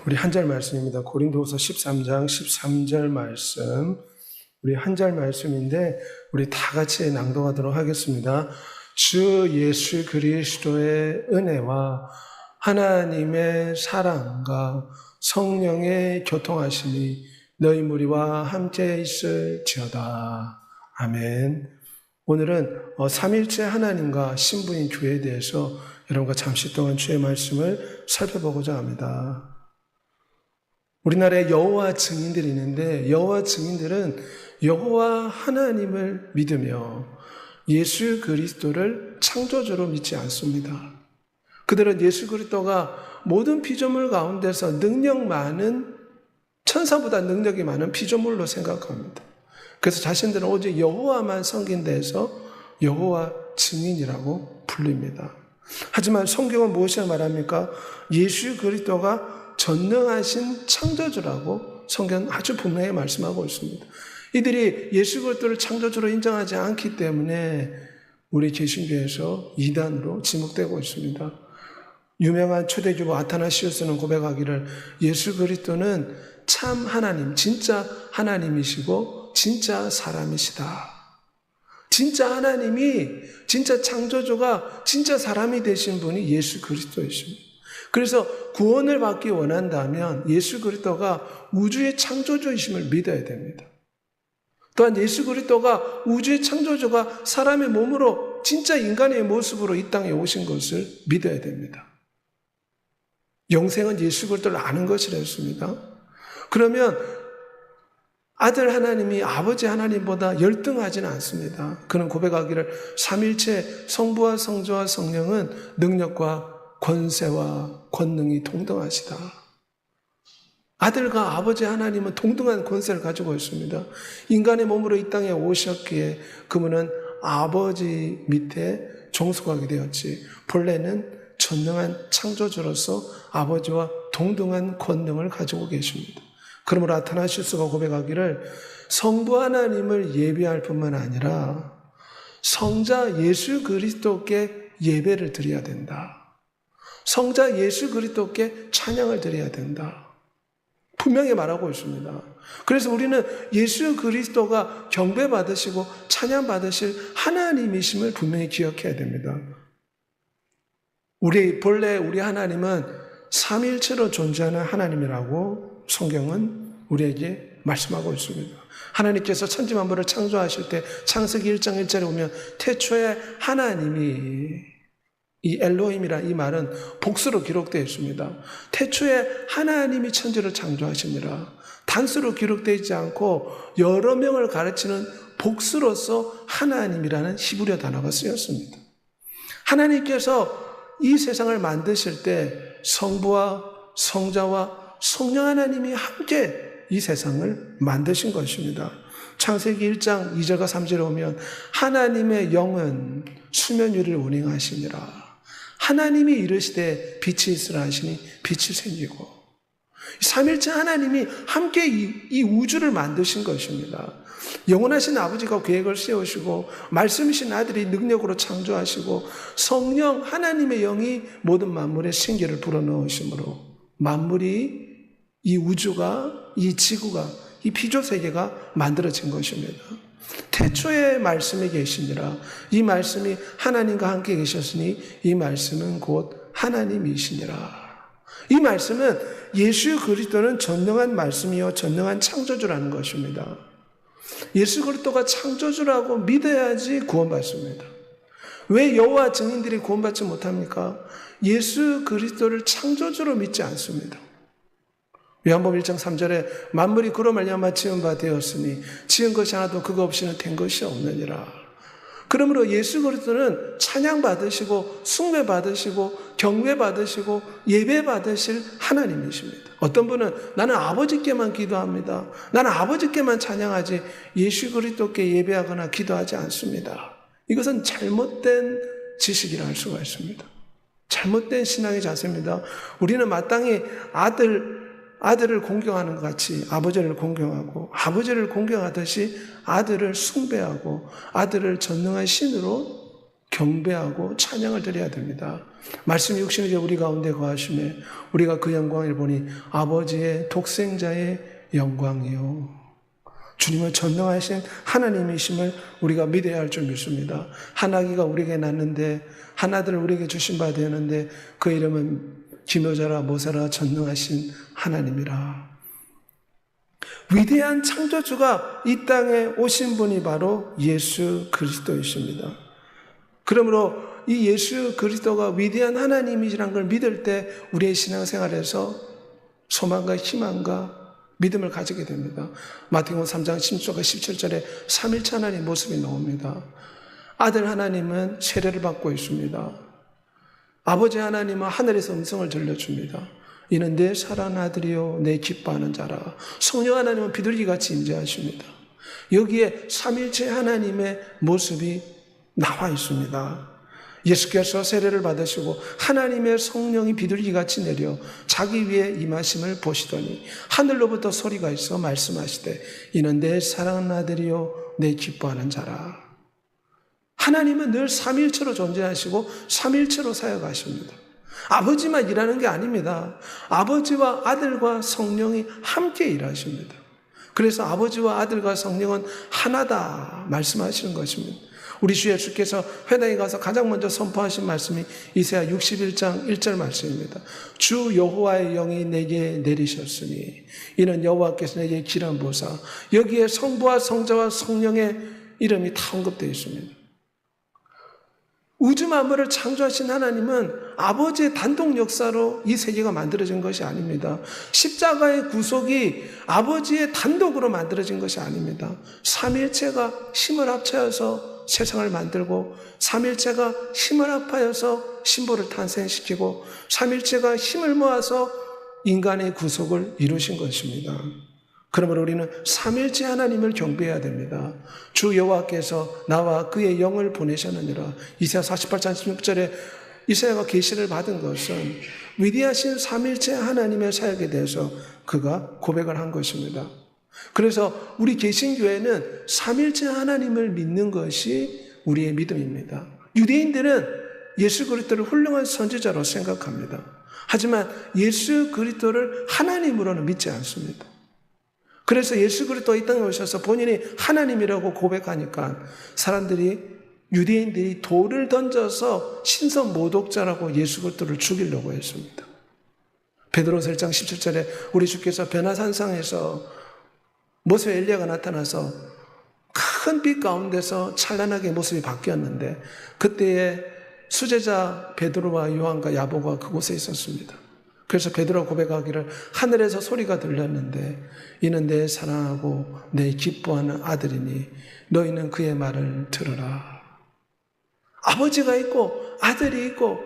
우리 한 절 말씀입니다. 고린도후서 13장 13절 말씀. 우리 한 절 말씀인데 우리 다 같이 낭독하도록 하겠습니다. 주 예수 그리스도의 은혜와 하나님의 사랑과 성령의 교통하심이 너희 무리와 함께 있을지어다. 아멘. 오늘은 삼일체 하나님과 신부인 교회에 대해서 여러분과 잠시 동안 주의 말씀을 살펴보고자 합니다. 우리나라에 여호와 증인들이 있는데 여호와 증인들은 여호와 하나님을 믿으며 예수 그리스도를 창조주로 믿지 않습니다. 그들은 예수 그리스도가 모든 피조물 가운데서 능력 많은, 천사보다 능력이 많은 피조물로 생각합니다. 그래서 자신들은 오직 여호와만 섬긴다 여호와 증인이라고 불립니다. 하지만 성경은 무엇을 말합니까? 예수 그리스도가 전능하신 창조주라고 성경은 아주 분명히 말씀하고 있습니다. 이들이 예수 그리스도를 창조주로 인정하지 않기 때문에 우리 개신교에서 이단으로 지목되고 있습니다. 유명한 초대교부 아타나시우스는 고백하기를 예수 그리스도는 참 하나님, 진짜 하나님이시고 진짜 사람이시다. 진짜 하나님이, 진짜 창조주가 진짜 사람이 되신 분이 예수 그리스도이십니다. 그래서 구원을 받기 원한다면 예수 그리스도가 우주의 창조주이심을 믿어야 됩니다. 또한 예수 그리스도가 우주의 창조주가 사람의 몸으로 진짜 인간의 모습으로 이 땅에 오신 것을 믿어야 됩니다. 영생은 예수 그리스도를 아는 것이라 했습니다. 그러면 아들 하나님이 아버지 하나님보다 열등하지는 않습니다. 그는 고백하기를 삼일체 성부와 성자와 성령은 능력과 권세와 권능이 동등하시다. 아들과 아버지 하나님은 동등한 권세를 가지고 있습니다. 인간의 몸으로 이 땅에 오셨기에 그분은 아버지 밑에 종속하게 되었지, 본래는 전능한 창조주로서 아버지와 동등한 권능을 가지고 계십니다. 그러므로 아타나시우스가 고백하기를 성부 하나님을 예배할 뿐만 아니라 성자 예수 그리스도께 예배를 드려야 된다. 성자 예수 그리스도께 찬양을 드려야 된다. 분명히 말하고 있습니다. 그래서 우리는 예수 그리스도가 경배받으시고 찬양받으실 하나님이심을 분명히 기억해야 됩니다. 본래 우리 하나님은 삼일체로 존재하는 하나님이라고 성경은 우리에게 말씀하고 있습니다. 하나님께서 천지만물을 창조하실 때 창세기 1장 1절에 보면 태초에 하나님이, 이 엘로힘이란 이 말은 복수로 기록되어 있습니다. 태초에 하나님이 천지를 창조하시니라. 단수로 기록되어 있지 않고 여러 명을 가르치는 복수로서 하나님이라는 히브리어 단어가 쓰였습니다. 하나님께서 이 세상을 만드실 때 성부와 성자와 성령 하나님이 함께 이 세상을 만드신 것입니다. 창세기 1장 2절과 3절에 오면 하나님의 영은 수면 위를 운행하시니라. 하나님이 이르시되 빛이 있으라 하시니 빛이 생기고, 삼일체 하나님이 함께 이 우주를 만드신 것입니다. 영원하신 아버지가 계획을 세우시고 말씀이신 아들이 능력으로 창조하시고 성령 하나님의 영이 모든 만물에 생기를 불어넣으심으로 만물이, 이 우주가, 이 지구가, 이 피조세계가 만들어진 것입니다. 태초에 말씀이 계시니라. 이 말씀이 하나님과 함께 계셨으니 이 말씀은 곧 하나님이시니라. 이 말씀은 예수 그리스도는 전능한 말씀이요 전능한 창조주라는 것입니다. 예수 그리스도가 창조주라고 믿어야지 구원받습니다. 왜 여호와 증인들이 구원받지 못합니까? 예수 그리스도를 창조주로 믿지 않습니다. 요한복음 1장 3절에 만물이 그로 말미암아 지은 바 되었으니 지은 것이 하나도 그거 없이는 된 것이 없느니라. 그러므로 예수 그리스도는 찬양받으시고 숭배받으시고 경배받으시고 예배받으실 하나님이십니다. 어떤 분은 나는 아버지께만 기도합니다. 나는 아버지께만 찬양하지 예수 그리스도께 예배하거나 기도하지 않습니다. 이것은 잘못된 지식이라 할 수가 있습니다. 잘못된 신앙의 자세입니다. 우리는 마땅히 아들을 공경하는 것 같이 아버지를 공경하고 아버지를 공경하듯이 아들을 숭배하고 아들을 전능한 신으로 경배하고 찬양을 드려야 됩니다. 말씀이 육신이 되어 우리 가운데 거하심에 우리가 그 영광을 보니 아버지의 독생자의 영광이요. 주님은 전능하신 하나님이심을 우리가 믿어야 할 줄 믿습니다. 한 아기가 우리에게 낳는데 한 아들을 우리에게 주신 바 되었는데 그 이름은 기묘자라 모사라 전능하신 하나님이라. 위대한 창조주가 이 땅에 오신 분이 바로 예수 그리스도이십니다. 그러므로 이 예수 그리스도가 위대한 하나님이시라는 걸 믿을 때 우리의 신앙생활에서 소망과 희망과 믿음을 가지게 됩니다. 마태복음 3장 16절과 17절에 삼일체 하나님 모습이 나옵니다. 아들 하나님은 세례를 받고 있습니다. 아버지 하나님은 하늘에서 음성을 들려줍니다. 이는 내 사랑하는 아들이요 내 기뻐하는 자라. 성령 하나님은 비둘기같이 임재하십니다. 여기에 삼일체 하나님의 모습이 나와 있습니다. 예수께서 세례를 받으시고 하나님의 성령이 비둘기같이 내려 자기 위에 임하심을 보시더니 하늘로부터 소리가 있어 말씀하시되 이는 내 사랑하는 아들이요 내 기뻐하는 자라. 하나님은 늘 삼일체로 존재하시고 삼일체로 사역하십니다. 아버지만 일하는 게 아닙니다. 아버지와 아들과 성령이 함께 일하십니다. 그래서 아버지와 아들과 성령은 하나다 말씀하시는 것입니다. 우리 주 예수께서 회당에 가서 가장 먼저 선포하신 말씀이 이사야 61장 1절 말씀입니다. 주 여호와의 영이 내게 내리셨으니 이는 여호와께서 내게 기름 부으사. 여기에 성부와 성자와 성령의 이름이 다 언급되어 있습니다. 우주 만물을 창조하신 하나님은 아버지의 단독 역사로 이 세계가 만들어진 것이 아닙니다. 십자가의 구속이 아버지의 단독으로 만들어진 것이 아닙니다. 삼일체가 힘을 합쳐서 세상을 만들고 삼일체가 힘을 합하여서 신부를 탄생시키고 삼일체가 힘을 모아서 인간의 구속을 이루신 것입니다. 그러므로 우리는 삼일체 하나님을 경배해야 됩니다. 주 여호와께서 나와 그의 영을 보내셨느니라. 이사야 48장 16절에 이사야가 계시를 받은 것은 위대하신 삼일체 하나님의 사역에 대해서 그가 고백을 한 것입니다. 그래서 우리 개신교회는 삼일체 하나님을 믿는 것이 우리의 믿음입니다. 유대인들은 예수 그리스도를 훌륭한 선지자로 생각합니다. 하지만 예수 그리스도를 하나님으로는 믿지 않습니다. 그래서 예수 그리스도가 이 땅에 오셔서 본인이 하나님이라고 고백하니까 사람들이 유대인들이 돌을 던져서 신선 모독자라고 예수 그리스도를 죽이려고 했습니다. 베드로서 1장 17절에 우리 주께서 변화산상에서 모세 엘리야가 나타나서 큰 빛 가운데서 찬란하게 모습이 바뀌었는데 그때에 수제자 베드로와 요한과 야고보가 그곳에 있었습니다. 그래서 베드로가 고백하기를 하늘에서 소리가 들렸는데 이는 내 사랑하고 내 기뻐하는 아들이니 너희는 그의 말을 들으라. 아버지가 있고 아들이 있고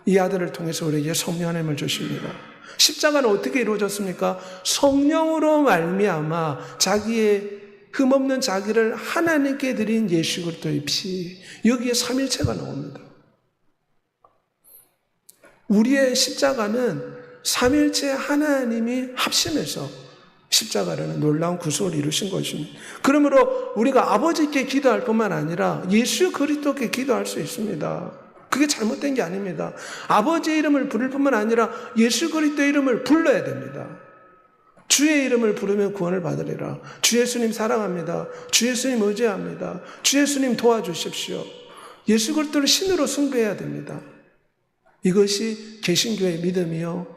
이 아들을 통해서 우리에게 성령 하나님을 주십니다. 십자가는 어떻게 이루어졌습니까? 성령으로 말미암아 자기의 흠없는 자기를 하나님께 드린 예수 그리스도의 피, 여기에 삼일체가 나옵니다. 우리의 십자가는 삼일체 하나님이 합심해서 십자가라는 놀라운 구속을 이루신 것입니다. 그러므로 우리가 아버지께 기도할 뿐만 아니라 예수 그리스도께 기도할 수 있습니다. 그게 잘못된 게 아닙니다. 아버지의 이름을 부를 뿐만 아니라 예수 그리스도의 이름을 불러야 됩니다. 주의 이름을 부르면 구원을 받으리라. 주 예수님 사랑합니다. 주 예수님 의지합니다. 주 예수님 도와주십시오. 예수 그리스도를 신으로 숭배해야 됩니다. 이것이 개신교의 믿음이요,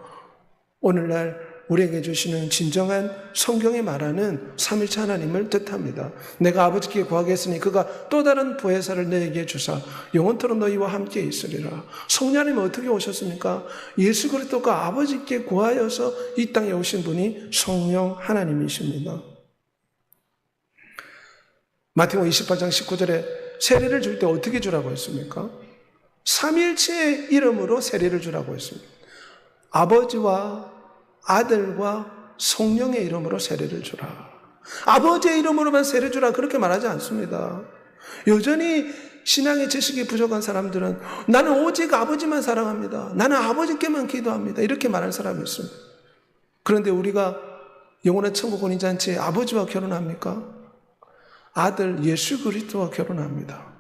오늘날 우리에게 주시는 진정한 성경이 말하는 삼일체 하나님을 뜻합니다. 내가 아버지께 구하겠으니 그가 또 다른 보혜사를 너에게 주사 영원토록 너희와 함께 있으리라. 성령 하나님은 어떻게 오셨습니까? 예수 그리스도가 아버지께 구하여서 이 땅에 오신 분이 성령 하나님이십니다. 마태복음 28장 19절에 세례를 줄 때 어떻게 주라고 했습니까? 삼일체의 이름으로 세례를 주라고 했습니다. 아버지와 아들과 성령의 이름으로 세례를 주라. 아버지의 이름으로만 세례 주라 그렇게 말하지 않습니다. 여전히 신앙의 지식이 부족한 사람들은 나는 오직 아버지만 사랑합니다. 나는 아버지께만 기도합니다. 이렇게 말하는 사람이 있습니다. 그런데 우리가 영원한 천국 혼인잔치에 아버지와 결혼합니까? 아들 예수 그리스도와 결혼합니다.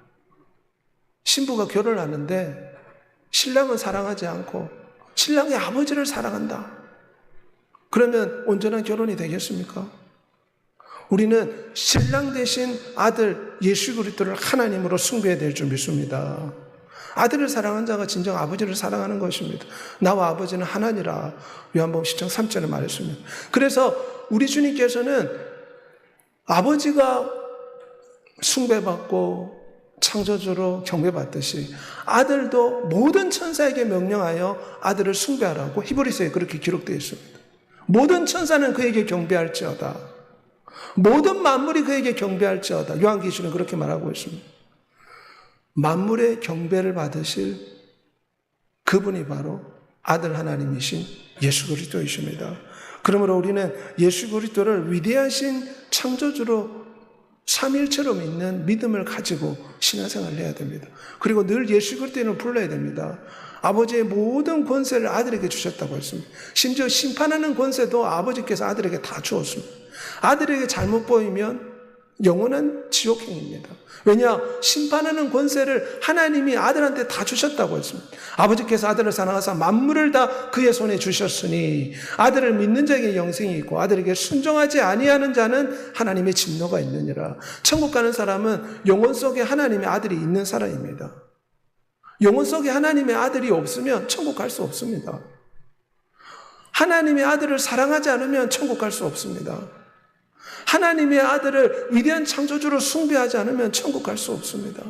신부가 결혼을 하는데 신랑은 사랑하지 않고 신랑의 아버지를 사랑한다. 그러면 온전한 결혼이 되겠습니까? 우리는 신랑 대신 아들 예수 그리스도를 하나님으로 숭배해야 될 줄 믿습니다. 아들을 사랑한 자가 진정 아버지를 사랑하는 것입니다. 나와 아버지는 하나니라. 요한복음 10장 3절에 말했습니다. 그래서 우리 주님께서는 아버지가 숭배받고 창조주로 경배받듯이 아들도 모든 천사에게 명령하여 아들을 숭배하라고 히브리서에 그렇게 기록되어 있습니다. 모든 천사는 그에게 경배할지어다. 모든 만물이 그에게 경배할지어다. 요한계시는 그렇게 말하고 있습니다. 만물의 경배를 받으실 그분이 바로 아들 하나님이신 예수 그리스도이십니다. 그러므로 우리는 예수 그리스도를 위대하신 창조주로 삼위일체로 믿는 믿음을 가지고 신앙생활을 해야 됩니다. 그리고 늘 예수 그리스도를 불러야 됩니다. 아버지의 모든 권세를 아들에게 주셨다고 했습니다. 심지어 심판하는 권세도 아버지께서 아들에게 다 주었습니다. 아들에게 잘못 보이면 영원한 지옥행입니다. 왜냐? 심판하는 권세를 하나님이 아들한테 다 주셨다고 했습니다. 아버지께서 아들을 사랑하사 만물을 다 그의 손에 주셨으니 아들을 믿는 자에게 영생이 있고 아들에게 순종하지 아니하는 자는 하나님의 진노가 있느니라. 천국 가는 사람은 영혼 속에 하나님의 아들이 있는 사람입니다. 영혼 속에 하나님의 아들이 없으면 천국 갈 수 없습니다. 하나님의 아들을 사랑하지 않으면 천국 갈 수 없습니다. 하나님의 아들을 위대한 창조주로 숭배하지 않으면 천국 갈 수 없습니다.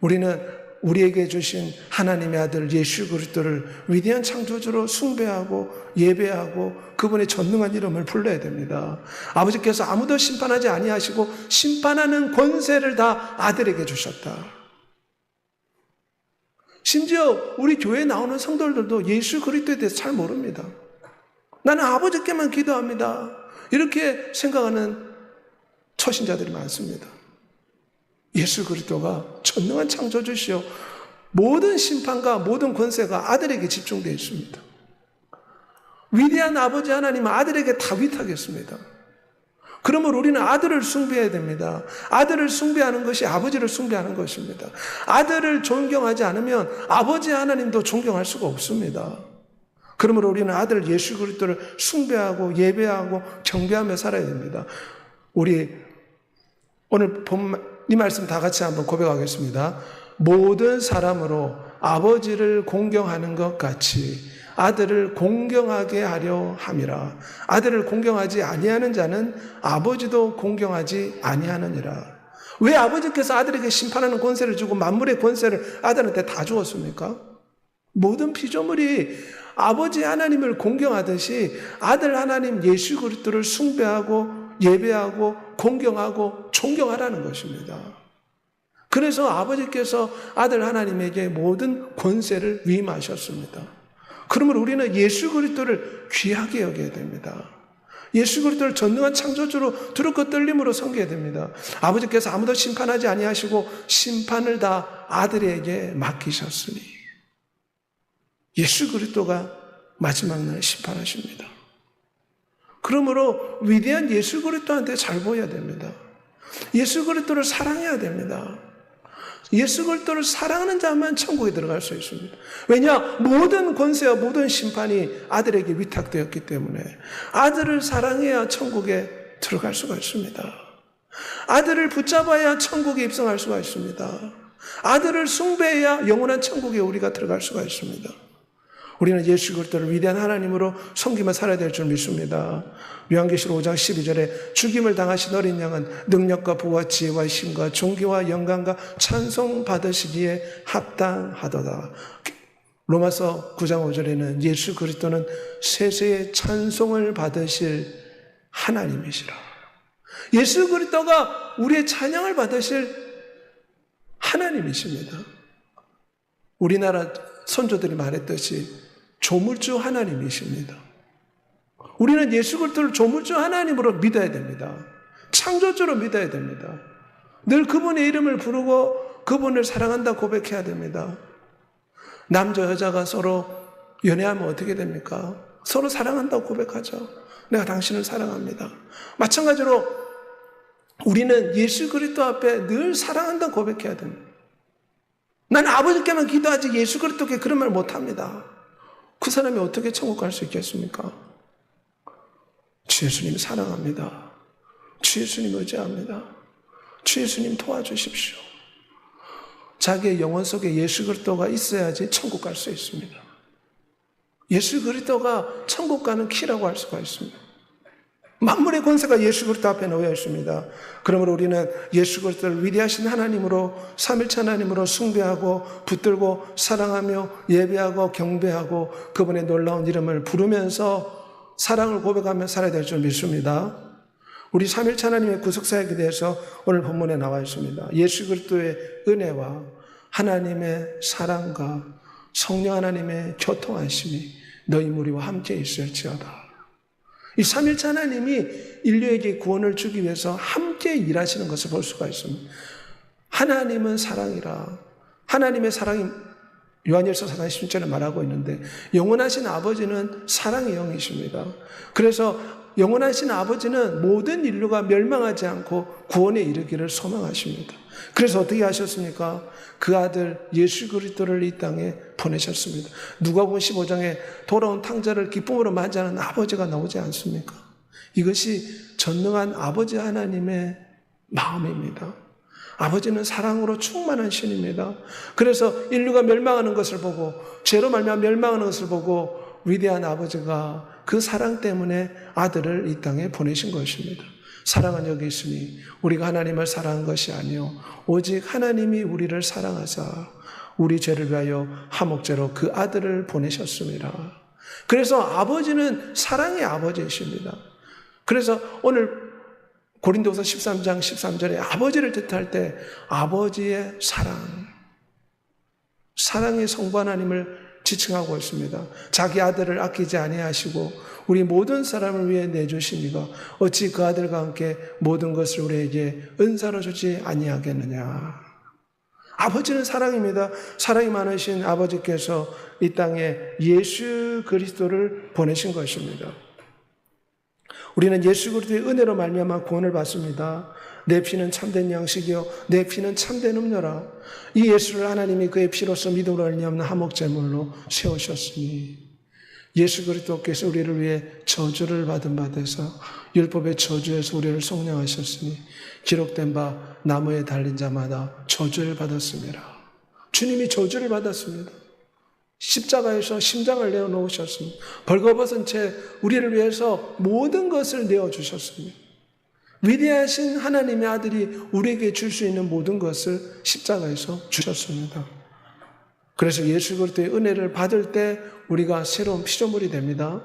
우리는 우리에게 주신 하나님의 아들 예수 그리스도를 위대한 창조주로 숭배하고 예배하고 그분의 전능한 이름을 불러야 됩니다. 아버지께서 아무도 심판하지 아니하시고 심판하는 권세를 다 아들에게 주셨다. 심지어 우리 교회에 나오는 성도들도 예수 그리스도에 대해서 잘 모릅니다. 나는 아버지께만 기도합니다. 이렇게 생각하는 초신자들이 많습니다. 예수 그리스도가 전능한 창조주시오 모든 심판과 모든 권세가 아들에게 집중되어 있습니다. 위대한 아버지 하나님은 아들에게 다 위탁했습니다. 그러므로 우리는 아들을 숭배해야 됩니다. 아들을 숭배하는 것이 아버지를 숭배하는 것입니다. 아들을 존경하지 않으면 아버지 하나님도 존경할 수가 없습니다. 그러므로 우리는 아들 예수 그리스도를 숭배하고 예배하고 경배하며 살아야 됩니다. 우리 오늘 이 말씀 다 같이 한번 고백하겠습니다. 모든 사람으로 아버지를 공경하는 것 같이 아들을 공경하게 하려 함이라. 아들을 공경하지 아니하는 자는 아버지도 공경하지 아니하느니라. 왜 아버지께서 아들에게 심판하는 권세를 주고 만물의 권세를 아들한테 다 주었습니까? 모든 피조물이 아버지 하나님을 공경하듯이 아들 하나님 예수 그리스도를 숭배하고 예배하고 공경하고 존경하라는 것입니다. 그래서 아버지께서 아들 하나님에게 모든 권세를 위임하셨습니다. 그러므로 우리는 예수 그리스도를 귀하게 여겨야 됩니다. 예수 그리스도를 전능한 창조주로 두렵고 떨림으로 섬겨야 됩니다. 아버지께서 아무도 심판하지 아니하시고 심판을 다 아들에게 맡기셨으니 예수 그리스도가 마지막 날 심판하십니다. 그러므로 위대한 예수 그리스도한테 잘 보여야 됩니다. 예수 그리스도를 사랑해야 됩니다. 예수 그리스도를 사랑하는 자만 천국에 들어갈 수 있습니다. 왜냐? 모든 권세와 모든 심판이 아들에게 위탁되었기 때문에 아들을 사랑해야 천국에 들어갈 수가 있습니다. 아들을 붙잡아야 천국에 입성할 수가 있습니다. 아들을 숭배해야 영원한 천국에 우리가 들어갈 수가 있습니다. 우리는 예수 그리스도를 위대한 하나님으로 섬기며 살아야 될 줄 믿습니다. 요한계시록 5장 12절에 죽임을 당하신 어린 양은 능력과 부와 지혜와 힘과 존귀와 영광과 찬송 받으시기에 합당하도다. 로마서 9장 5절에는 예수 그리스도는 세세의 찬송을 받으실 하나님이시라. 예수 그리스도가 우리의 찬양을 받으실 하나님이십니다. 우리나라 선조들이 말했듯이 조물주 하나님이십니다. 우리는 예수 그리스도를 조물주 하나님으로 믿어야 됩니다. 창조주로 믿어야 됩니다. 늘 그분의 이름을 부르고 그분을 사랑한다 고백해야 됩니다. 남자 여자가 서로 연애하면 어떻게 됩니까? 서로 사랑한다고 고백하죠. 내가 당신을 사랑합니다. 마찬가지로 우리는 예수 그리스도 앞에 늘 사랑한다고 고백해야 됩니다. 나는 아버지께만 기도하지 예수 그리스도께 그런 말 못합니다. 그 사람이 어떻게 천국 갈 수 있겠습니까? 주 예수님 사랑합니다. 주 예수님 의지합니다. 주 예수님 도와주십시오. 자기의 영혼 속에 예수 그리스도가 있어야지 천국 갈 수 있습니다. 예수 그리스도가 천국 가는 키라고 할 수가 있습니다. 만물의 권세가 예수 그리스도 앞에 놓여 있습니다. 그러므로 우리는 예수 그리스도를 위대하신 하나님으로, 삼일체 하나님으로 숭배하고 붙들고 사랑하며 예배하고 경배하고 그분의 놀라운 이름을 부르면서 사랑을 고백하며 살아야 될 줄 믿습니다. 우리 삼일체 하나님의 구속사역에 대해서 오늘 본문에 나와 있습니다. 예수 그리스도의 은혜와 하나님의 사랑과 성령 하나님의 교통하심이 너희 무리와 함께 있을지어다. 이 삼일체 하나님이 인류에게 구원을 주기 위해서 함께 일하시는 것을 볼 수가 있습니다. 하나님은 사랑이라. 하나님의 사랑이 요한일서 4장 16절에 말하고 있는데 영원하신 아버지는 사랑의 영이십니다. 그래서 영원하신 아버지는 모든 인류가 멸망하지 않고 구원에 이르기를 소망하십니다. 그래서 어떻게 하셨습니까? 그 아들 예수 그리스도를 이 땅에 보내셨습니다. 누가복음 15장에 돌아온 탕자를 기쁨으로 맞이하는 아버지가 나오지 않습니까? 이것이 전능한 아버지 하나님의 마음입니다. 아버지는 사랑으로 충만한 신입니다. 그래서 인류가 멸망하는 것을 보고 죄로 말미암아 멸망하는 것을 보고 위대한 아버지가 그 사랑 때문에 아들을 이 땅에 보내신 것입니다. 사랑은 여기 있으니 우리가 하나님을 사랑한 것이 아니요 오직 하나님이 우리를 사랑하사 우리 죄를 위하여 화목제로 그 아들을 보내셨습니다. 그래서 아버지는 사랑의 아버지이십니다. 그래서 오늘 고린도서 13장 13절에 아버지를 뜻할 때 아버지의 사랑의 성부 하나님을 지칭하고 있습니다. 자기 아들을 아끼지 아니하시고 우리 모든 사람을 위해 내주시니가 어찌 그 아들과 함께 모든 것을 우리에게 은사로 주지 아니하겠느냐. 아버지는 사랑입니다. 사랑이 많으신 아버지께서 이 땅에 예수 그리스도를 보내신 것입니다. 우리는 예수 그리스도의 은혜로 말미암아 구원을 받습니다. 내 피는 참된 양식이요 내 피는 참된 음료라. 이 예수를 하나님이 그의 피로서 믿음으로 말미암는 화목제물로 세우셨으니 예수 그리스도께서 우리를 위해 저주를 받은 바 되사 율법의 저주에서 우리를 속량하셨으니 기록된 바 나무에 달린 자마다 저주를 받았습니다. 주님이 저주를 받았습니다. 십자가에서 심장을 내어놓으셨습니다. 벌거벗은 채 우리를 위해서 모든 것을 내어주셨습니다. 위대하신 하나님의 아들이 우리에게 줄 수 있는 모든 것을 십자가에서 주셨습니다. 그래서 예수 그리스도의 은혜를 받을 때 우리가 새로운 피조물이 됩니다.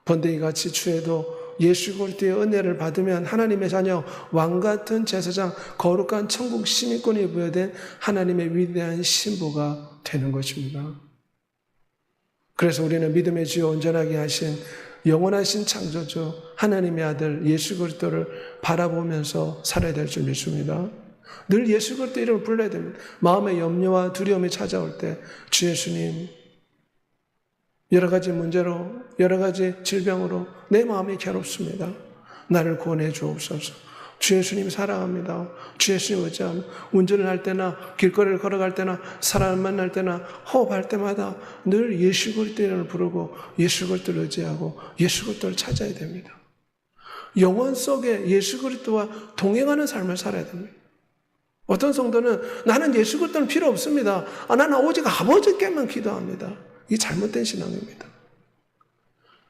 번데기같이 추해도 예수 그리스도의 은혜를 받으면 하나님의 자녀, 왕같은 제사장, 거룩한 천국 시민권이 부여된 하나님의 위대한 신부가 되는 것입니다. 그래서 우리는 믿음의 주여 온전하게 하신 영원하신 창조주 하나님의 아들 예수 그리스도를 바라보면서 살아야 될 줄 믿습니다. 늘 예수 그리스도 이름을 불러야 됩니다. 마음의 염려와 두려움이 찾아올 때 주 예수님, 여러 가지 문제로 여러 가지 질병으로 내 마음이 괴롭습니다. 나를 구원해 주옵소서. 주 예수님 사랑합니다. 주 예수님 의지합니다. 운전을 할 때나 길거리를 걸어갈 때나 사람을 만날 때나 호흡할 때마다 늘 예수 그리스도 이름을 부르고 예수 그리스도를 의지하고 예수 그리스도를 찾아야 됩니다. 영혼 속에 예수 그리스도와 동행하는 삶을 살아야 됩니다. 어떤 성도는 나는 예수 그리스도는 필요 없습니다. 나는 오직 아버지께만 기도합니다. 이게 잘못된 신앙입니다.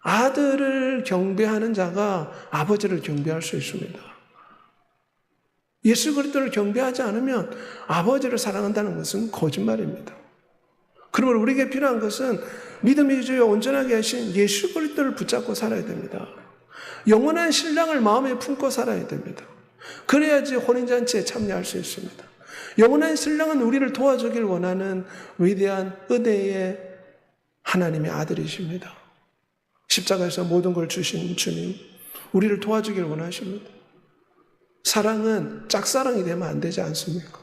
아들을 경배하는 자가 아버지를 경배할 수 있습니다. 예수 그리스도를 경배하지 않으면 아버지를 사랑한다는 것은 거짓말입니다. 그러므로 우리에게 필요한 것은 믿음의 주여 온전하게 하신 예수 그리스도를 붙잡고 살아야 됩니다. 영원한 신랑을 마음에 품고 살아야 됩니다. 그래야지 혼인잔치에 참여할 수 있습니다. 영원한 신랑은 우리를 도와주길 원하는 위대한 은혜의 하나님의 아들이십니다. 십자가에서 모든 걸 주신 주님, 우리를 도와주길 원하십니다. 사랑은 짝사랑이 되면 안 되지 않습니까?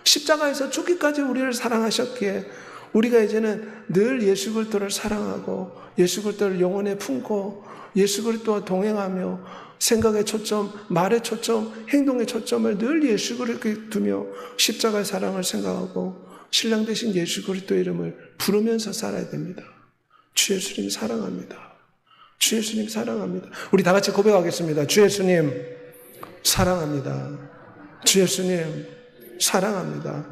십자가에서 죽기까지 우리를 사랑하셨기에 우리가 이제는 늘 예수 그리스도를 사랑하고 예수 그리스도를 영혼에 품고 예수 그리스도와 동행하며 생각의 초점, 말의 초점, 행동의 초점을 늘 예수 그리스도에 두며 십자가의 사랑을 생각하고 신랑 되신 예수 그리스도의 이름을 부르면서 살아야 됩니다. 주 예수님 사랑합니다. 주 예수님 사랑합니다. 우리 다 같이 고백하겠습니다. 주 예수님 사랑합니다. 주 예수님 사랑합니다.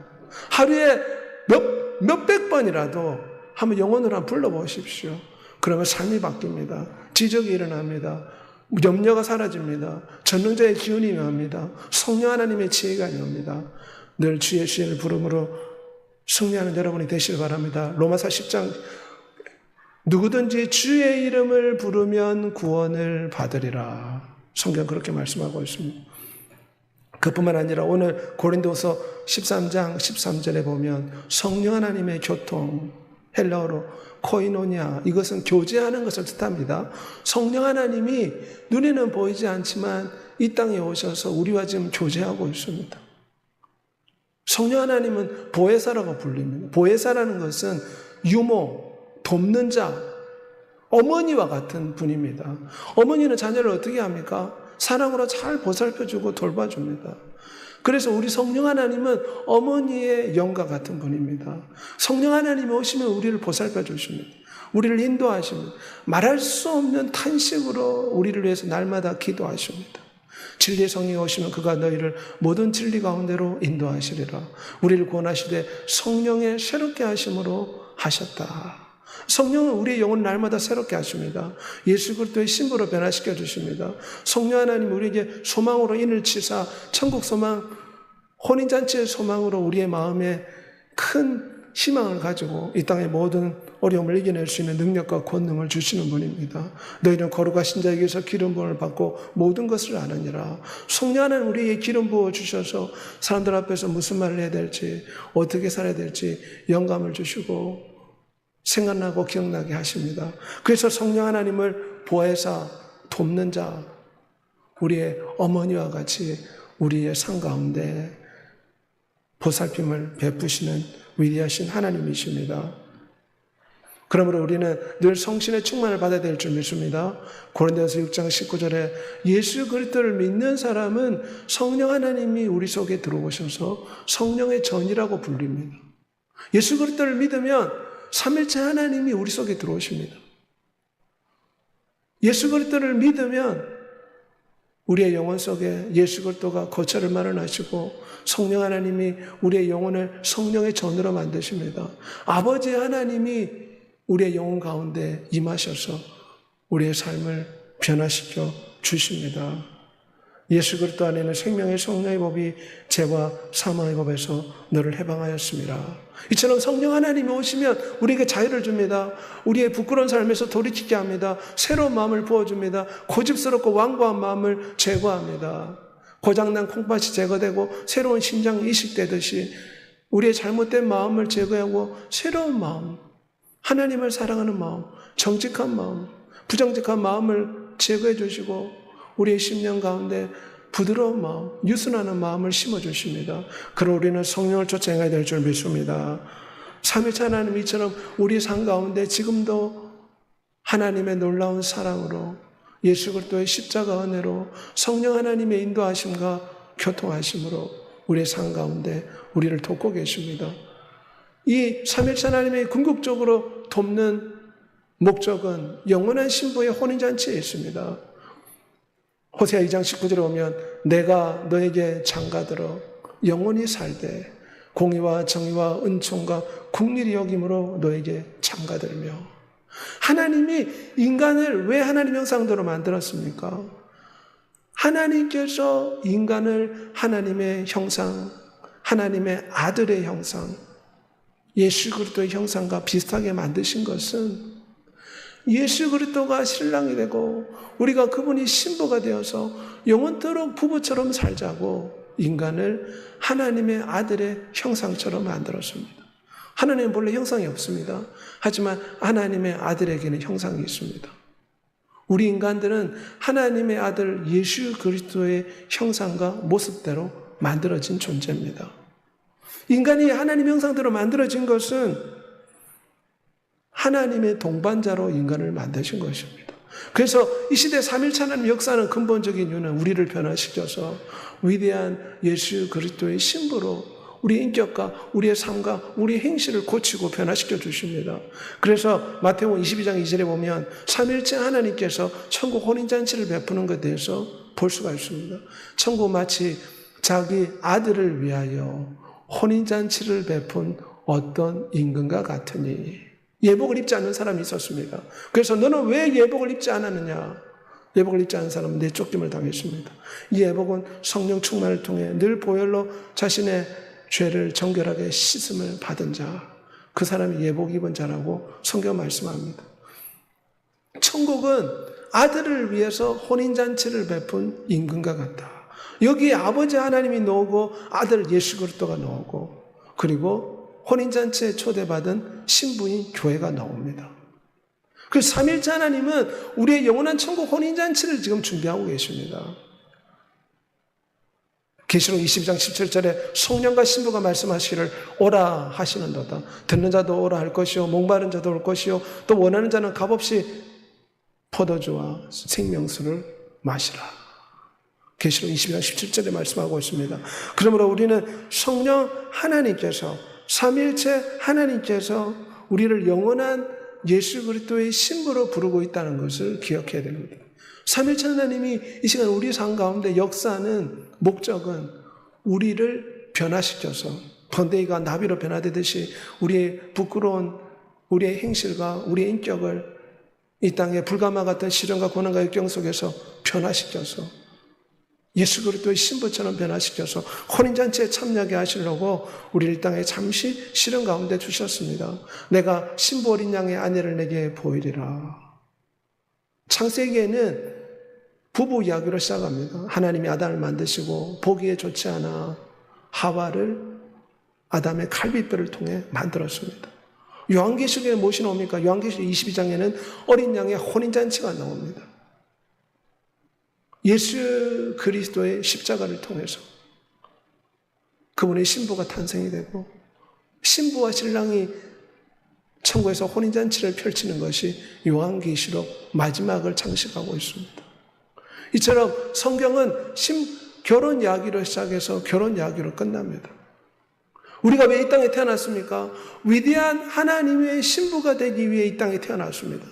하루에 몇백 번이라도 한번 영혼으로 한번 불러보십시오. 그러면 삶이 바뀝니다. 지적이 일어납니다. 염려가 사라집니다. 전능자의 기운이 임합니다. 성령 하나님의 지혜가 임합니다. 늘 주 예수님을 부름으로 승리하는 여러분이 되시길 바랍니다. 로마서 10장 누구든지 주의 이름을 부르면 구원을 받으리라. 성경 그렇게 말씀하고 있습니다. 그뿐만 아니라 오늘 고린도서 13장 13절에 보면 성령 하나님의 교통, 헬라어로 코이노냐, 이것은 교제하는 것을 뜻합니다. 성령 하나님이 눈에는 보이지 않지만 이 땅에 오셔서 우리와 지금 교제하고 있습니다. 성령 하나님은 보혜사라고 불립니다. 보혜사라는 것은 유모, 돕는 자, 어머니와 같은 분입니다. 어머니는 자녀를 어떻게 합니까? 사랑으로 잘 보살펴주고 돌봐줍니다. 그래서 우리 성령 하나님은 어머니의 영과 같은 분입니다. 성령 하나님이 오시면 우리를 보살펴 주십니다. 우리를 인도하십니다. 말할 수 없는 탄식으로 우리를 위해서 날마다 기도하십니다. 진리의 성령이 오시면 그가 너희를 모든 진리 가운데로 인도하시리라. 우리를 구원하시되 성령의 새롭게 하심으로 하셨다. 성령은 우리의 영혼을 날마다 새롭게 하십니다. 예수 그리스도의 신부로 변화시켜 주십니다. 성령 하나님 우리에게 소망으로 인을 치사 천국 소망, 혼인잔치의 소망으로 우리의 마음에 큰 희망을 가지고 이 땅의 모든 어려움을 이겨낼 수 있는 능력과 권능을 주시는 분입니다. 너희는 거룩하신 자에게서 기름 부음을 받고 모든 것을 아느니라. 성령 하나님 우리에게 기름 부어 주셔서 사람들 앞에서 무슨 말을 해야 될지, 어떻게 살아야 될지 영감을 주시고 생각나고 기억나게 하십니다. 그래서 성령 하나님을 보혜사, 돕는 자, 우리의 어머니와 같이 우리의 삶 가운데 보살핌을 베푸시는 위대하신 하나님이십니다. 그러므로 우리는 늘 성신의 충만을 받아야 될 줄 믿습니다. 고린도서 6장 19절에 예수 그리스도를 믿는 사람은 성령 하나님이 우리 속에 들어오셔서 성령의 전이라고 불립니다. 예수 그리스도를 믿으면 삼일체 하나님이 우리 속에 들어오십니다. 예수 그리스도를 믿으면 우리의 영혼 속에 예수 그리스도가 거처를 마련하시고 성령 하나님이 우리의 영혼을 성령의 전으로 만드십니다. 아버지 하나님이 우리의 영혼 가운데 임하셔서 우리의 삶을 변화시켜 주십니다. 예수 그리스도 안에는 생명의 성령의 법이 죄와 사망의 법에서 너를 해방하였습니다. 이처럼 성령 하나님이 오시면 우리에게 자유를 줍니다. 우리의 부끄러운 삶에서 돌이키게 합니다. 새로운 마음을 부어줍니다. 고집스럽고 완고한 마음을 제거합니다. 고장난 콩팥이 제거되고 새로운 심장이 이식되듯이 우리의 잘못된 마음을 제거하고 새로운 마음, 하나님을 사랑하는 마음, 정직한 마음, 부정직한 마음을 제거해 주시고 우리의 심령 가운데 부드러운 마음, 유순하는 마음을 심어주십니다. 그러 우리는 성령을 쫓아 행해야 될 줄 믿습니다. 삼위일체 하나님 이처럼 우리 삶 가운데 지금도 하나님의 놀라운 사랑으로 예수 그리스도의 십자가 은혜로 성령 하나님의 인도하심과 교통하심으로 우리의 삶 가운데 우리를 돕고 계십니다. 이 삼위일체 하나님의 궁극적으로 돕는 목적은 영원한 신부의 혼인잔치에 있습니다. 호세아 2장 19절에 보면 내가 너에게 장가들어 영원히 살되 공의와 정의와 은총과 긍휼히 여김으로 너에게 장가들며. 하나님이 인간을 왜 하나님 형상대로 만들었습니까? 하나님께서 인간을 하나님의 형상, 하나님의 아들의 형상, 예수 그리스도의 형상과 비슷하게 만드신 것은 예수 그리스도가 신랑이 되고 우리가 그분이 신부가 되어서 영원토록 부부처럼 살자고 인간을 하나님의 아들의 형상처럼 만들었습니다. 하나님은 본래 형상이 없습니다. 하지만 하나님의 아들에게는 형상이 있습니다. 우리 인간들은 하나님의 아들 예수 그리스도의 형상과 모습대로 만들어진 존재입니다. 인간이 하나님 형상대로 만들어진 것은 하나님의 동반자로 인간을 만드신 것입니다. 그래서 이 시대 삼일체 하나님 역사는 근본적인 이유는 우리를 변화시켜서 위대한 예수 그리스도의 신부로 우리 인격과 우리의 삶과 우리의 행실을 고치고 변화시켜 주십니다. 그래서 마태복음 22장 2절에 보면 삼일째 하나님께서 천국 혼인잔치를 베푸는 것에 대해서 볼 수가 있습니다. 천국 마치 자기 아들을 위하여 혼인잔치를 베푼 어떤 임금과 같으니, 예복을 입지 않는 사람이 있었습니다. 그래서 너는 왜 예복을 입지 않았느냐? 예복을 입지 않은 사람은 내쫓김을 당했습니다. 이 예복은 성령 충만을 통해 늘 보혈로 자신의 죄를 정결하게 씻음을 받은 자, 그 사람이 예복 입은 자라고 성경 말씀합니다. 천국은 아들을 위해서 혼인잔치를 베푼 임금과 같다. 여기에 아버지 하나님이 나오고 아들 예수 그리스도가 나오고, 그리고 혼인잔치에 초대받은 신부인 교회가 나옵니다. 그 삼일째 하나님은 우리의 영원한 천국 혼인잔치를 지금 준비하고 계십니다. 계시록 22장 17절에 성령과 신부가 말씀하시기를 오라 하시는도다. 듣는 자도 오라 할 것이요, 목마른 자도 올 것이요, 또 원하는 자는 값없이 포도주와 생명수를 마시라. 계시록 22장 17절에 말씀하고 있습니다. 그러므로 우리는 성령 하나님께서, 삼일체 하나님께서 우리를 영원한 예수 그리스도의 신부로 부르고 있다는 것을 기억해야 됩니다. 삼일체 하나님이 이 시간 우리 삶 가운데 역사하는 목적은 우리를 변화시켜서 번데기가 나비로 변화되듯이 우리의 부끄러운 우리의 행실과 우리의 인격을 이 땅의 불가마 같은 시련과 고난과 역경 속에서 변화시켜서 예수 그리스도의 신부처럼 변화시켜서 혼인잔치에 참여하게 하시려고 우리를 이 땅에 잠시 시련 가운데 주셨습니다. 내가 신부 어린 양의 아내를 내게 보이리라. 창세기에는 부부 이야기로 시작합니다. 하나님이 아담을 만드시고 보기에 좋지 않아 하와를 아담의 갈비뼈를 통해 만들었습니다. 요한계시록에 무엇이 나옵니까? 요한계시록 22장에는 어린 양의 혼인잔치가 나옵니다. 예수 그리스도의 십자가를 통해서 그분의 신부가 탄생이 되고, 신부와 신랑이 천국에서 혼인잔치를 펼치는 것이 요한계시록 마지막을 장식하고 있습니다. 이처럼 성경은 결혼 이야기로 시작해서 결혼 이야기로 끝납니다. 우리가 왜 이 땅에 태어났습니까? 위대한 하나님의 신부가 되기 위해 이 땅에 태어났습니다.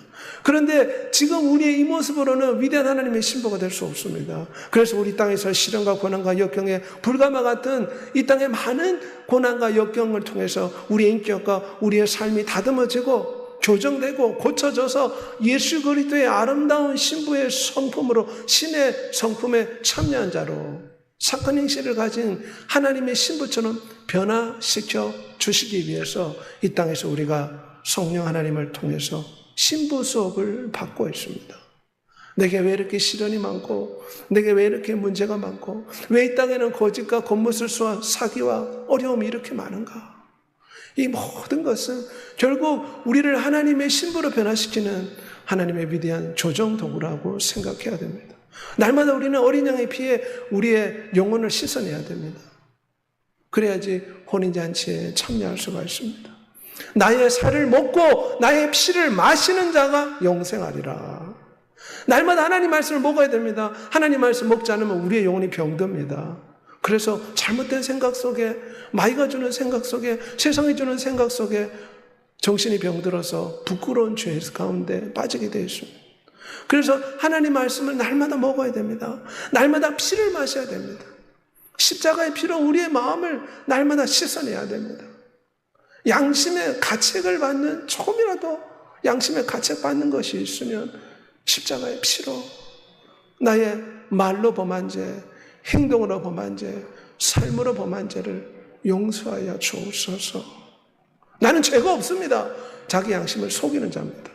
그런데 지금 우리의 이 모습으로는 위대한 하나님의 신부가 될 수 없습니다. 그래서 우리 땅에서 시련과 고난과 역경에 불가마 같은 이 땅의 많은 고난과 역경을 통해서 우리의 인격과 우리의 삶이 다듬어지고 교정되고 고쳐져서 예수 그리스도의 아름다운 신부의 성품으로, 신의 성품에 참여한 자로 착한 행실을 가진 하나님의 신부처럼 변화시켜 주시기 위해서 이 땅에서 우리가 성령 하나님을 통해서 신부 수업을 받고 있습니다. 내게 왜 이렇게 시련이 많고, 내게 왜 이렇게 문제가 많고, 왜 이 땅에는 거짓과 겉모술수와 사기와 어려움이 이렇게 많은가? 이 모든 것은 결국 우리를 하나님의 신부로 변화시키는 하나님의 위대한 조정 도구라고 생각해야 됩니다. 날마다 우리는 어린 양의 피에 우리의 영혼을 씻어내야 됩니다. 그래야지 혼인잔치에 참여할 수가 있습니다. 나의 살을 먹고 나의 피를 마시는 자가 영생하리라. 날마다 하나님 말씀을 먹어야 됩니다. 하나님 말씀 먹지 않으면 우리의 영혼이 병듭니다. 그래서 잘못된 생각 속에, 마귀가 주는 생각 속에, 세상이 주는 생각 속에 정신이 병들어서 부끄러운 죄 가운데 빠지게 되어 있습니다. 그래서 하나님 말씀을 날마다 먹어야 됩니다. 날마다 피를 마셔야 됩니다. 십자가의 피로 우리의 마음을 날마다 씻어내야 됩니다. 양심의 가책을 받는, 조금이라도 양심의 가책 받는 것이 있으면 십자가의 피로 나의 말로 범한 죄, 행동으로 범한 죄, 삶으로 범한 죄를 용서하여 주옵소서. 나는 죄가 없습니다. 자기 양심을 속이는 자입니다.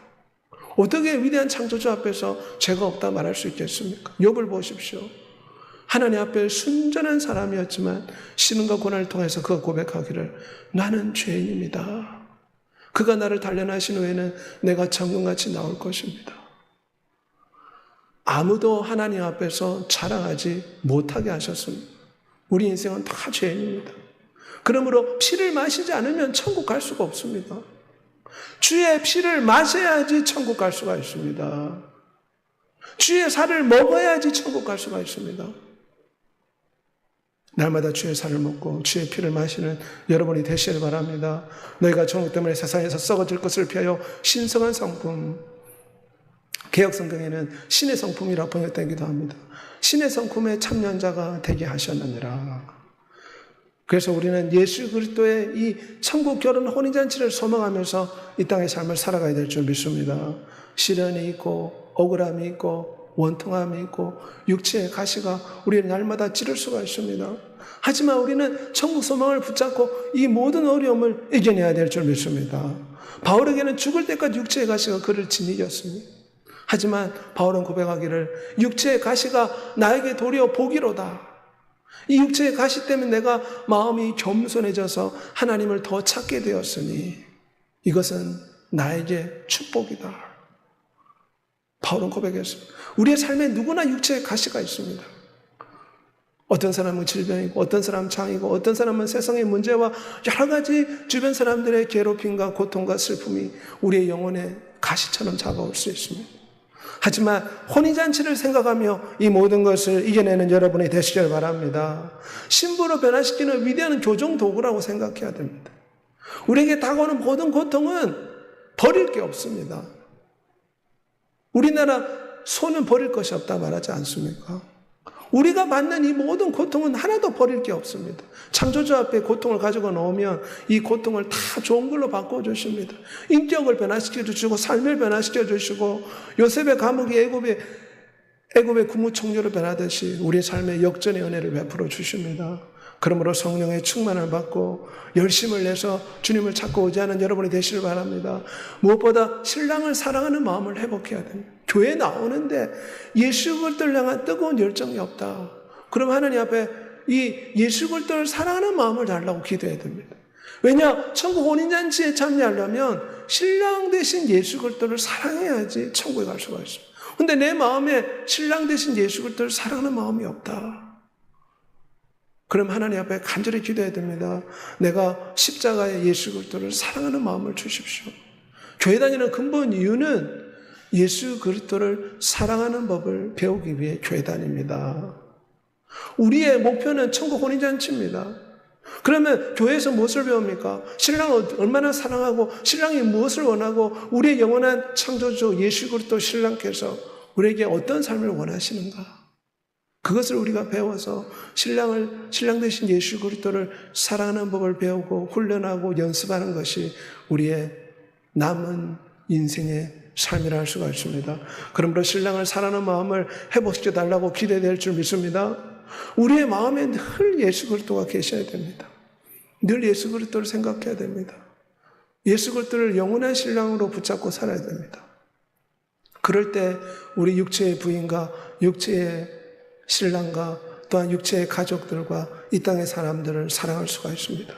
어떻게 위대한 창조주 앞에서 죄가 없다 말할 수 있겠습니까? 욥을 보십시오. 하나님 앞에 순전한 사람이었지만 시련과 고난을 통해서 그가 고백하기를 나는 죄인입니다. 그가 나를 단련하신 후에는 내가 정금같이 나올 것입니다. 아무도 하나님 앞에서 자랑하지 못하게 하셨습니다. 우리 인생은 다 죄인입니다. 그러므로 피를 마시지 않으면 천국 갈 수가 없습니다. 주의 피를 마셔야지 천국 갈 수가 있습니다. 주의 살을 먹어야지 천국 갈 수가 있습니다. 날마다 주의 살을 먹고 주의 피를 마시는 여러분이 되시길 바랍니다. 너희가 정욕 때문에 세상에서 썩어질 것을 피하여 신성한 성품, 개역 성경에는 신의 성품이라 번역되기도 합니다. 신의 성품에 참여한 자가 되게 하셨느니라. 그래서 우리는 예수 그리스도의 이 천국 결혼 혼인잔치를 소망하면서 이 땅의 삶을 살아가야 될 줄 믿습니다. 시련이 있고 억울함이 있고 원통함이 있고 육체의 가시가 우리를 날마다 찌를 수가 있습니다. 하지만 우리는 천국 소망을 붙잡고 이 모든 어려움을 이겨내야 될 줄 믿습니다. 바울에게는 죽을 때까지 육체의 가시가 그를 짓이겼습니다. 하지만 바울은 고백하기를 육체의 가시가 나에게 도리어 복이로다. 이 육체의 가시 때문에 내가 마음이 겸손해져서 하나님을 더 찾게 되었으니 이것은 나에게 축복이다. 바울은 고백했습니다. 우리의 삶에 누구나 육체의 가시가 있습니다. 어떤 사람은 질병이고 어떤 사람은 장이고 어떤 사람은 세상의 문제와 여러 가지 주변 사람들의 괴롭힘과 고통과 슬픔이 우리의 영혼에 가시처럼 다가올 수 있습니다. 하지만 혼인잔치를 생각하며 이 모든 것을 이겨내는 여러분이 되시길 바랍니다. 신부로 변화시키는 위대한 교정 도구라고 생각해야 됩니다. 우리에게 다가오는 모든 고통은 버릴 게 없습니다. 우리나라 소는 버릴 것이 없다 말하지 않습니까? 우리가 받는 이 모든 고통은 하나도 버릴 게 없습니다. 창조주 앞에 고통을 가지고 놓으면 이 고통을 다 좋은 걸로 바꿔주십니다. 인격을 변화시켜 주시고 삶을 변화시켜 주시고 요셉의 감옥이 애굽의 국무총리로 변하듯이 우리의 삶에 역전의 은혜를 베풀어 주십니다. 그러므로 성령의 충만을 받고 열심을 내서 주님을 찾고 오지 않은 여러분이 되시길 바랍니다. 무엇보다 신랑을 사랑하는 마음을 회복해야 됩니다. 교회 나오는데 예수 그리스도를 향한 뜨거운 열정이 없다. 그럼 하나님 앞에 이 예수 그리스도를 사랑하는 마음을 달라고 기도해야 됩니다. 왜냐? 천국 혼인잔치에 참여하려면 신랑 대신 예수 그리스도를 사랑해야지 천국에 갈 수가 있습니다. 근데 내 마음에 신랑 대신 예수 그리스도를 사랑하는 마음이 없다. 그럼 하나님 앞에 간절히 기도해야 됩니다. 내가 십자가의 예수 그리스도를 사랑하는 마음을 주십시오. 교회 다니는 근본 이유는 예수 그리스도를 사랑하는 법을 배우기 위해 교회 다닙니다. 우리의 목표는 천국 혼인잔치입니다. 그러면 교회에서 무엇을 배웁니까? 신랑을 얼마나 사랑하고 신랑이 무엇을 원하고 우리의 영원한 창조주 예수 그리스도 신랑께서 우리에게 어떤 삶을 원하시는가? 그것을 우리가 배워서 신랑 대신 예수 그리스도를 사랑하는 법을 배우고 훈련하고 연습하는 것이 우리의 남은 인생의 삶이라 할 수가 있습니다. 그러므로 신랑을 사랑하는 마음을 회복시켜 달라고 기대될 줄 믿습니다. 우리의 마음에 늘 예수 그리스도가 계셔야 됩니다. 늘 예수 그리스도를 생각해야 됩니다. 예수 그리스도를 영원한 신랑으로 붙잡고 살아야 됩니다. 그럴 때 우리 육체의 부인과 육체의 신랑과 또한 육체의 가족들과 이 땅의 사람들을 사랑할 수가 있습니다.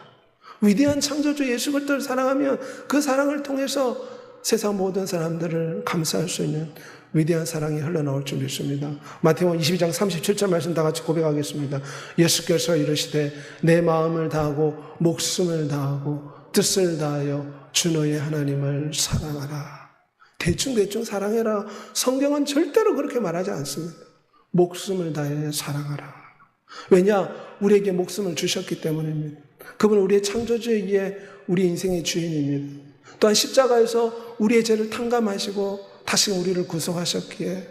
위대한 창조주 예수 그리스도를 사랑하면 그 사랑을 통해서 세상 모든 사람들을 감싸할 수 있는 위대한 사랑이 흘러나올 줄 믿습니다. 마태복음 22장 37절 말씀 다 같이 고백하겠습니다. 예수께서 이르시되 내 마음을 다하고 목숨을 다하고 뜻을 다하여 주 너의 하나님을 사랑하라. 대충 사랑해라. 성경은 절대로 그렇게 말하지 않습니다. 목숨을 다해 사랑하라. 왜냐? 우리에게 목숨을 주셨기 때문입니다. 그분은 우리의 창조주이기에 우리 인생의 주인입니다. 또한 십자가에서 우리의 죄를 탕감하시고 다시 우리를 구속하셨기에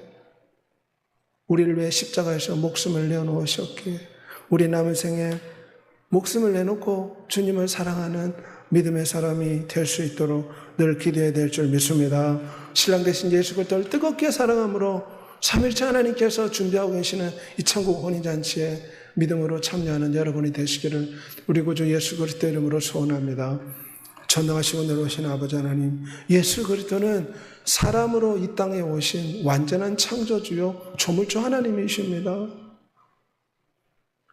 우리를 위해 십자가에서 목숨을 내어놓으셨기에 우리 남은 생에 목숨을 내놓고 주님을 사랑하는 믿음의 사람이 될 수 있도록 늘 기도해야 될 줄 믿습니다. 신랑 대신 예수 그리스도를 뜨겁게 사랑함으로 삼일째 하나님께서 준비하고 계시는 이 천국 혼인잔치에 믿음으로 참여하는 여러분이 되시기를 우리 구주 예수 그리스도 이름으로 소원합니다. 전능하시고 내려오신 아버지 하나님, 예수 그리스도는 사람으로 이 땅에 오신 완전한 창조주요 조물주 하나님이십니다.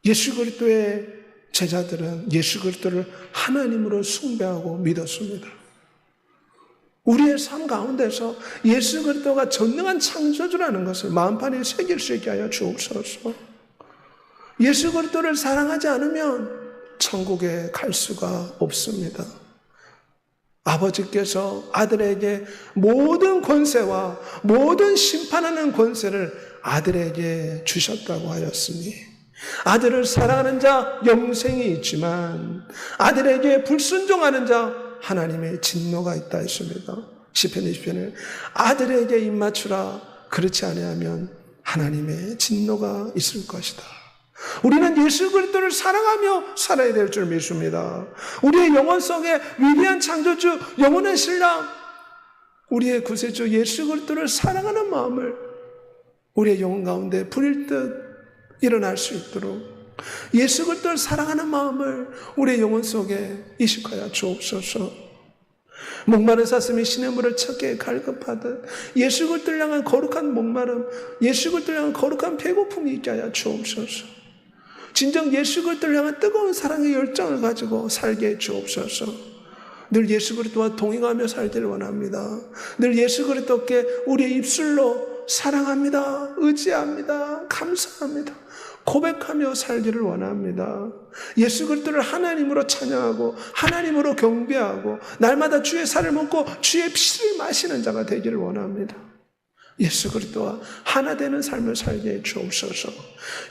예수 그리스도의 제자들은 예수 그리스도를 하나님으로 숭배하고 믿었습니다. 우리의 삶 가운데서 예수 그리스도가 전능한 창조주라는 것을 마음판에 새길 수 있게 하여 주옵소서. 예수 그리스도를 사랑하지 않으면 천국에 갈 수가 없습니다. 아버지께서 아들에게 모든 권세와 모든 심판하는 권세를 아들에게 주셨다고 하였으니 아들을 사랑하는 자 영생이 있지만 아들에게 불순종하는 자 하나님의 진노가 있다 했습니다. 시편 20편에 아들에게 입맞추라. 그렇지 아니하면 하나님의 진노가 있을 것이다. 우리는 예수 그리스도를 사랑하며 살아야 될 줄 믿습니다. 우리의 영혼 속에 위대한 창조주, 영원한 신랑, 우리의 구세주 예수 그리스도를 사랑하는 마음을 우리의 영혼 가운데 불일 듯 일어날 수 있도록 예수 그리스도를 사랑하는 마음을 우리의 영혼 속에 이식하여 주옵소서. 목마른 사슴이 시냇물을 찾기에 갈급하듯 예수 그리스도를 향한 거룩한 목마름, 예수 그리스도를 향한 거룩한 배고픔이 있게 하여 주옵소서. 진정 예수 그리스도를 향한 뜨거운 사랑의 열정을 가지고 살게 해 주옵소서. 늘 예수 그리스도와 동행하며 살기를 원합니다. 늘 예수 그리스도께 우리의 입술로 사랑합니다, 의지합니다, 감사합니다, 고백하며 살기를 원합니다. 예수 그리스도를 하나님으로 찬양하고 하나님으로 경배하고 날마다 주의 살을 먹고 주의 피를 마시는 자가 되기를 원합니다. 예수 그리스도와 하나 되는 삶을 살게 해 주옵소서.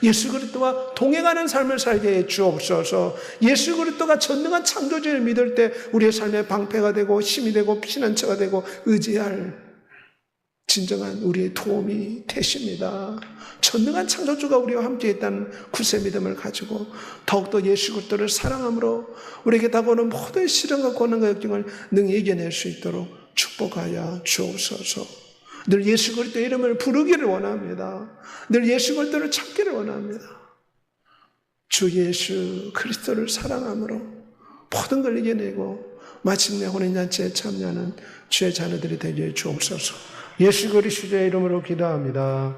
예수 그리스도와 동행하는 삶을 살게 해 주옵소서. 예수 그리스도가 전능한 창조주를 믿을 때 우리의 삶의 방패가 되고 힘이 되고 피난처가 되고 의지할 진정한 우리의 도움이 되십니다. 전능한 창조주가 우리와 함께 있다는 굳세 믿음을 가지고 더욱더 예수 그리스도를 사랑함으로 우리에게 다가오는 모든 시련과 고난과 역경을 능히 이겨낼 수 있도록 축복하여 주옵소서. 늘 예수 그리스도의 이름을 부르기를 원합니다. 늘 예수 그리스도를 찾기를 원합니다. 주 예수 그리스도를 사랑함으로 모든 걸 이겨내고 마침내 혼인잔치에 참여하는 주의 자녀들이 되게 해 주옵소서. 예수 그리스도의 이름으로 기도합니다.